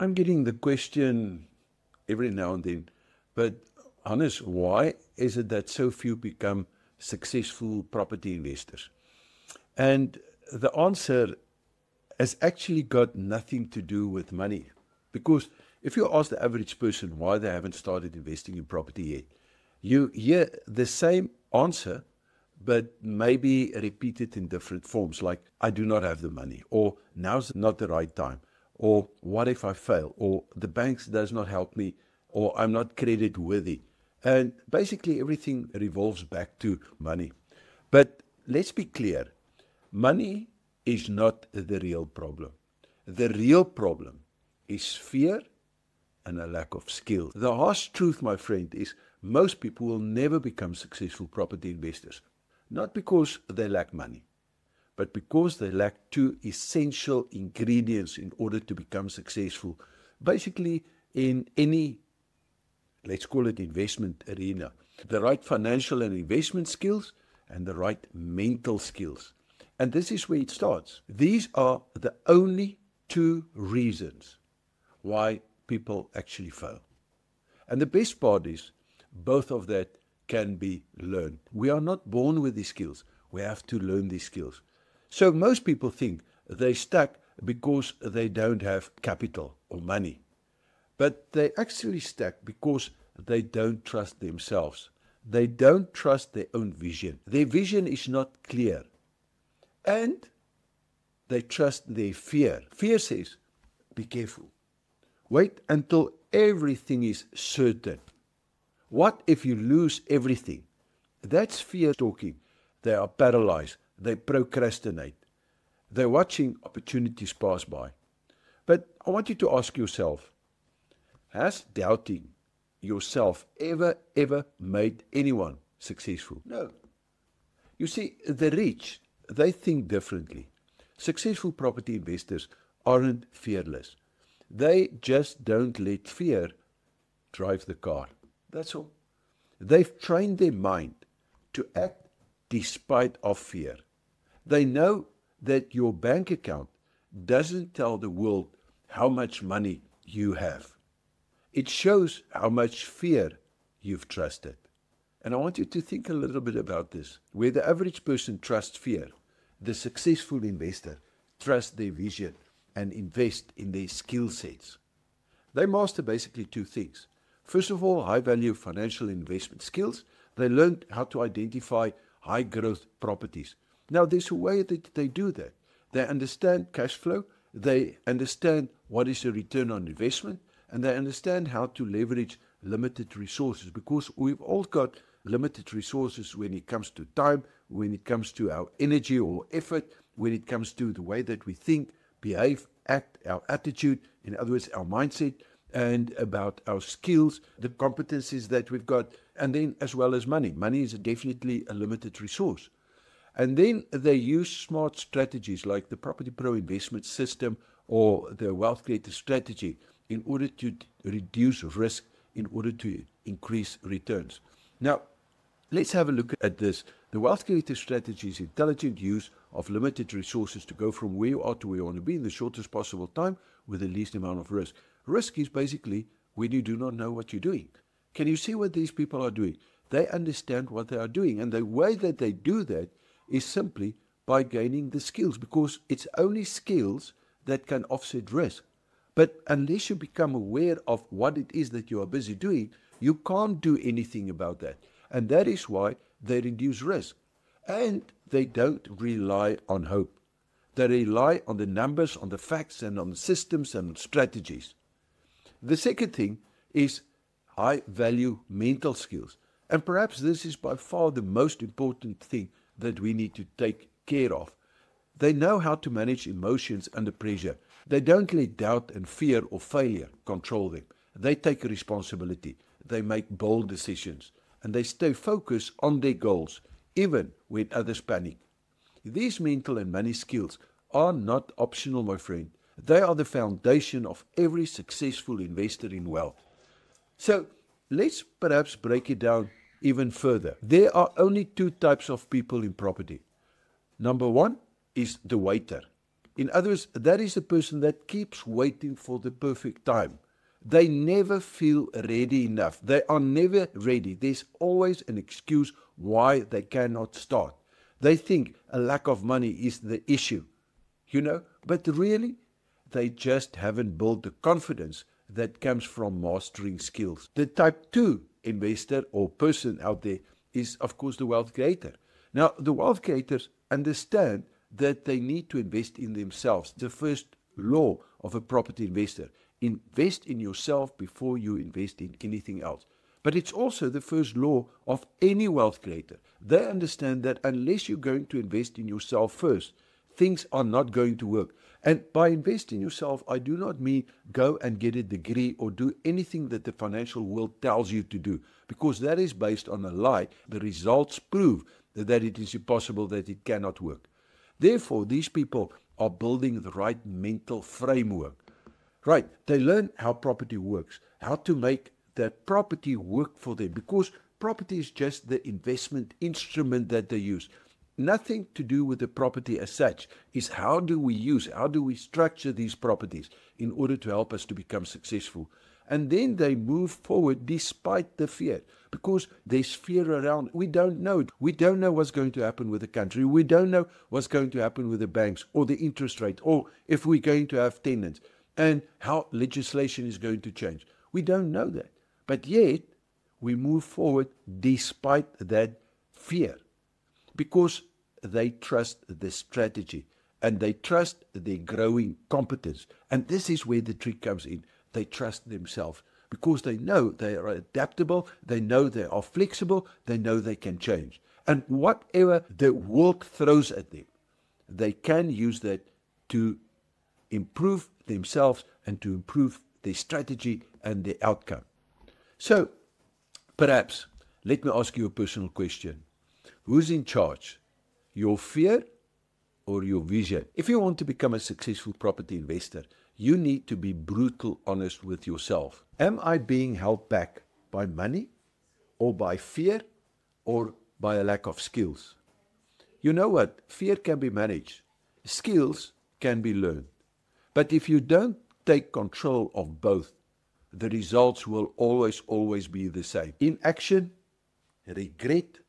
I'm getting the question every now and then, but Hannes, why is it that so few become successful property investors? And the answer has actually got nothing to do with money. Because if you ask the average person why they haven't started investing in property yet, you hear the same answer, but maybe repeated in different forms, like, I do not have the money, or now's not the right time, or what if I fail, or the banks does not help me, or I'm not credit worthy. And basically everything revolves back to money. But let's be clear, money is not the real problem. The real problem is fear and a lack of skill. The harsh truth, my friend, is most people will never become successful property investors. Not because they lack money, but because they lack two essential ingredients in order to become successful, basically in any, let's call it, investment arena. The right financial and investment skills and the right mental skills. And this is where it starts. These are the only two reasons why people actually fail. And the best part is, both of that can be learned. We are not born with these skills. We have to learn these skills. So most people think they're stuck because they don't have capital or money. But they actually stuck because they don't trust themselves. They don't trust their own vision. Their vision is not clear. And they trust their fear. Fear says, be careful. Wait until everything is certain. What if you lose everything? That's fear talking. They are paralyzed. They procrastinate. They're watching opportunities pass by. But I want you to ask yourself, has doubting yourself ever made anyone successful? No. You see, the rich, they think differently. Successful property investors aren't fearless. They just don't let fear drive the car. That's all. They've trained their mind to act despite of fear. They know that your bank account doesn't tell the world how much money you have. It shows how much fear you've trusted. And I want you to think a little bit about this. Where the average person trusts fear, the successful investor trusts their vision and invest in their skill sets. They master basically two things. First of all, high-value financial investment skills. They learn how to identify high-growth properties. Now, there's a way that they do that. They understand cash flow, they understand what is a return on investment, and they understand how to leverage limited resources, because we've all got limited resources when it comes to time, when it comes to our energy or effort, when it comes to the way that we think, behave, act, our attitude, in other words, our mindset, and about our skills, the competencies that we've got, and then as well as money. Money is definitely a limited resource. And then they use smart strategies like the Property Pro investment system or the Wealth Creator strategy in order to reduce risk, in order to increase returns. Now, let's have a look at this. The Wealth Creator strategy is intelligent use of limited resources to go from where you are to where you want to be in the shortest possible time with the least amount of risk. Risk is basically when you do not know what you're doing. Can you see what these people are doing? They understand what they are doing, and the way that they do that is simply by gaining the skills, because it's only skills that can offset risk. But unless you become aware of what it is that you are busy doing, you can't do anything about that. And that is why they reduce risk. And they don't rely on hope. They rely on the numbers, on the facts, and on the systems and strategies. The second thing is high-value mental skills. And perhaps this is by far the most important thing that we need to take care of. They know how to manage emotions under pressure. They don't let doubt and fear or failure control them. They take responsibility. They make bold decisions. And they stay focused on their goals, even when others panic. These mental and money skills are not optional, my friend. They are the foundation of every successful investor in wealth. So let's perhaps break it down even further. There are only two types of people in property. Number one is the waiter. In other words, that is the person that keeps waiting for the perfect time. They never feel ready enough. They are never ready. There's always an excuse why they cannot start. They think a lack of money is the issue, but really, they just haven't built the confidence that comes from mastering skills. The type 2 investor or person out there is, of course, the wealth creator. Now, the wealth creators understand that they need to invest in themselves. The first law of a property investor: invest in yourself before you invest in anything else. But it's also the first law of any wealth creator. They understand that unless you're going to invest in yourself first, things are not going to work. And by invest in yourself, I do not mean go and get a degree or do anything that the financial world tells you to do, because that is based on a lie. The results prove that it is impossible, that it cannot work. Therefore, these people are building the right mental framework. Right, they learn how property works, how to make that property work for them, because property is just the investment instrument that they use. Nothing to do with the property as such. Is how do we structure these properties in order to help us to become successful. And then they move forward despite the fear, because there's fear around. We don't know. We don't know what's going to happen with the country. We don't know what's going to happen with the banks or the interest rate, or if we're going to have tenants, and how legislation is going to change. We don't know that. But yet, we move forward despite that fear, because they trust the strategy and they trust their growing competence. And this is where the trick comes in. They trust themselves because they know they are adaptable, they know they are flexible, they know they can change. And whatever the world throws at them, they can use that to improve themselves and to improve their strategy and their outcome. So, perhaps, let me ask you a personal question. Who's in charge? Your fear or your vision? If you want to become a successful property investor, you need to be brutal honest with yourself. Am I being held back by money, or by fear, or by a lack of skills? You know what? Fear can be managed. Skills can be learned. But if you don't take control of both, the results will always be the same. Inaction, regret,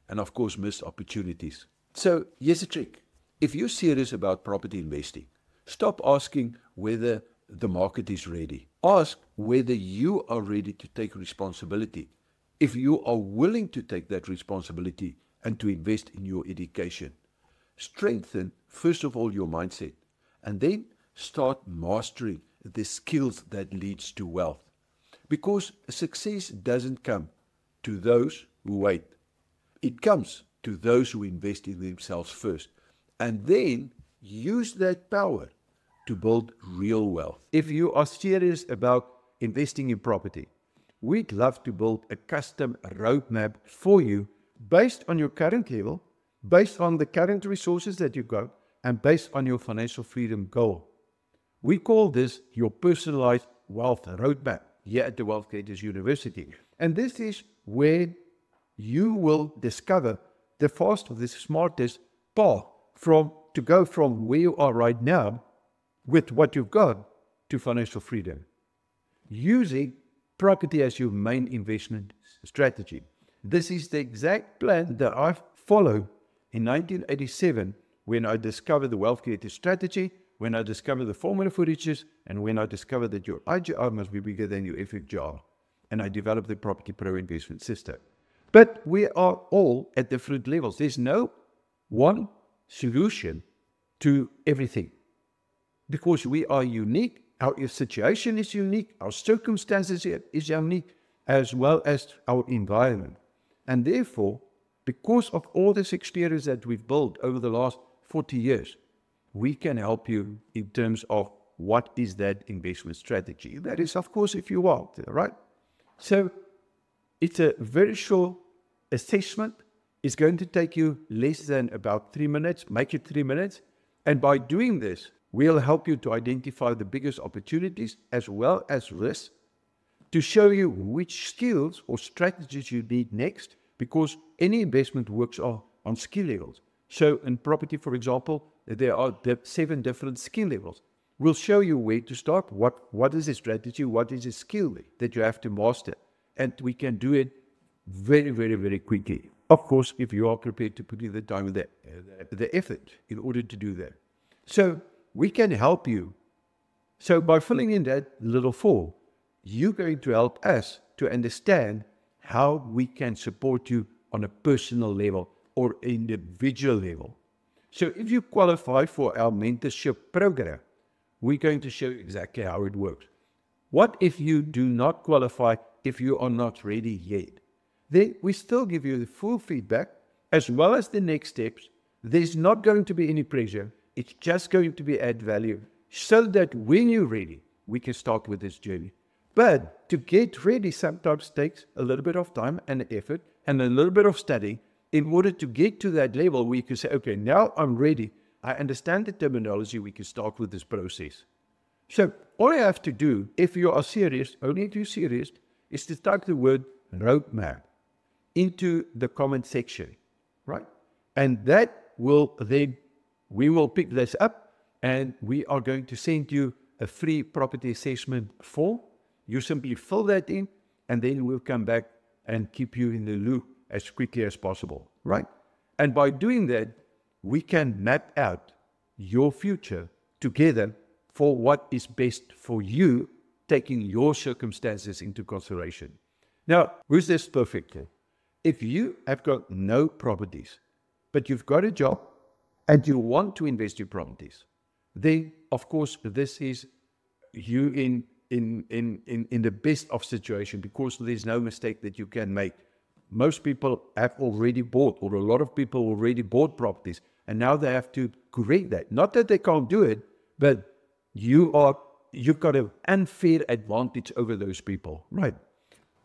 and of course missed opportunities. So here's a trick. If you're serious about property investing, stop asking whether the market is ready. Ask whether you are ready to take responsibility. If you are willing to take that responsibility and to invest in your education, strengthen first of all your mindset, and then start mastering the skills that leads to wealth. Because success doesn't come to those who wait. It comes to those who invest in themselves first, and then use that power to build real wealth. If you are serious about investing in property, we'd love to build a custom roadmap for you based on your current level, based on the current resources that you got, and based on your financial freedom goal. We call this your personalized wealth roadmap here at the Wealth Creators University. And this is where you will discover the fastest, the smartest path to go from where you are right now with what you've got to financial freedom, using property as your main investment strategy. This is the exact plan that I followed in 1987 when I discovered the Wealth Creator strategy, when I discovered the formula for riches, and when I discovered that your IGR must be bigger than your FXR, and I developed the Property Pro investment system. But we are all at different levels. There's no one solution to everything, because we are unique. Our situation is unique. Our circumstances is unique, as well as our environment. And therefore, because of all this experience that we've built over the last 40 years, we can help you in terms of what is that investment strategy. That is, of course, if you want, right? So it's a very short assessment. It's going to take you less than about 3 minutes, make it 3 minutes. And by doing this, we'll help you to identify the biggest opportunities as well as risks, to show you which skills or strategies you need next, because any investment works on skill levels. So in property, for example, there are 7 different skill levels. We'll show you where to start, what is the strategy, what is the skill that you have to master. And we can do it very, very, very quickly. Of course, if you are prepared to put in the time and the effort in order to do that. So we can help you. So by filling in that little form, you're going to help us to understand how we can support you on a personal level or individual level. So if you qualify for our mentorship program, we're going to show you exactly how it works. What if you do not qualify, if you are not ready yet? Then we still give you the full feedback as well as the next steps. There's not going to be any pressure. It's just going to be add value so that when you're ready, we can start with this journey. But to get ready sometimes takes a little bit of time and effort and a little bit of study in order to get to that level where you can say, okay, now I'm ready. I understand the terminology. We can start with this process. So all you have to do, if you are serious, only if you're serious, is to type the word roadmap into the comment section, right? And that will then, we will pick this up and we are going to send you a free property assessment form. You simply fill that in and then we'll come back and keep you in the loop as quickly as possible, right? And by doing that, we can map out your future together for what is best for you, taking your circumstances into consideration. Now, who's this perfectly? If you have got no properties, but you've got a job and you want to invest in properties, then of course this is you in the best of situation, because there's no mistake that you can make. Most people have already bought, or a lot of people already bought properties, and now they have to correct that. Not that they can't do it, but you've got an unfair advantage over those people, right?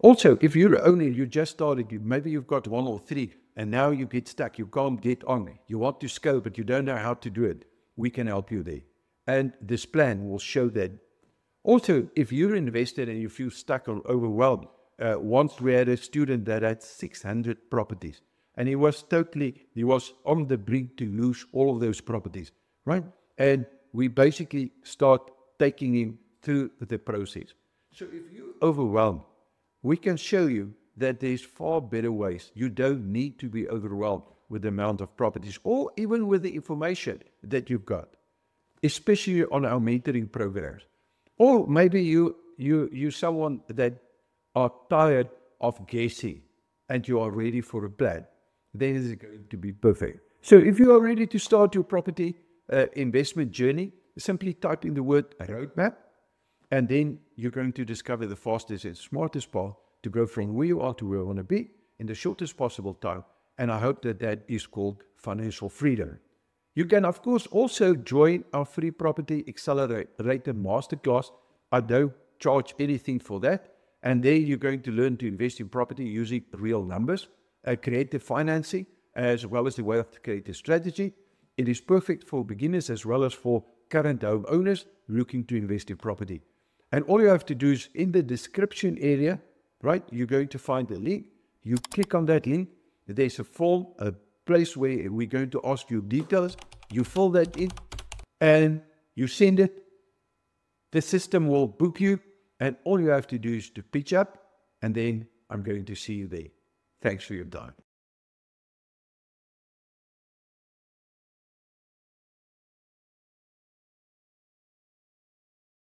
Also, if you're owner, you just started, maybe you've got 1 or 3, and now you get stuck, you can't get on. You want to scale, but you don't know how to do it. We can help you there. And this plan will show that. Also, if you're invested and you feel stuck or overwhelmed, once we had a student that had 600 properties, and he was on the brink to lose all of those properties, right? And we basically start taking him through the process. So if you're overwhelmed, we can show you that there's far better ways. You don't need to be overwhelmed with the amount of properties or even with the information that you've got, especially on our mentoring programs. Or maybe you're someone that are tired of guessing and you are ready for a plan. Then it's going to be perfect. So if you are ready to start your property investment journey, simply type in the word roadmap, and then you're going to discover the fastest and smartest path to go from where you are to where you want to be in the shortest possible time. And I hope that that is called financial freedom. You can, of course, also join our free property accelerator masterclass. I don't charge anything for that. And there you're going to learn to invest in property using real numbers, creative financing, as well as the way to create a strategy. It is perfect for beginners as well as for current home owners looking to invest in property. And all you have to do is in the description area, right, you're going to find a link. You click on that link. There's a form, a place where we're going to ask you details. You fill that in and you send it. The system will book you, and all you have to do is to pitch up, and then I'm going to see you there. Thanks for your time.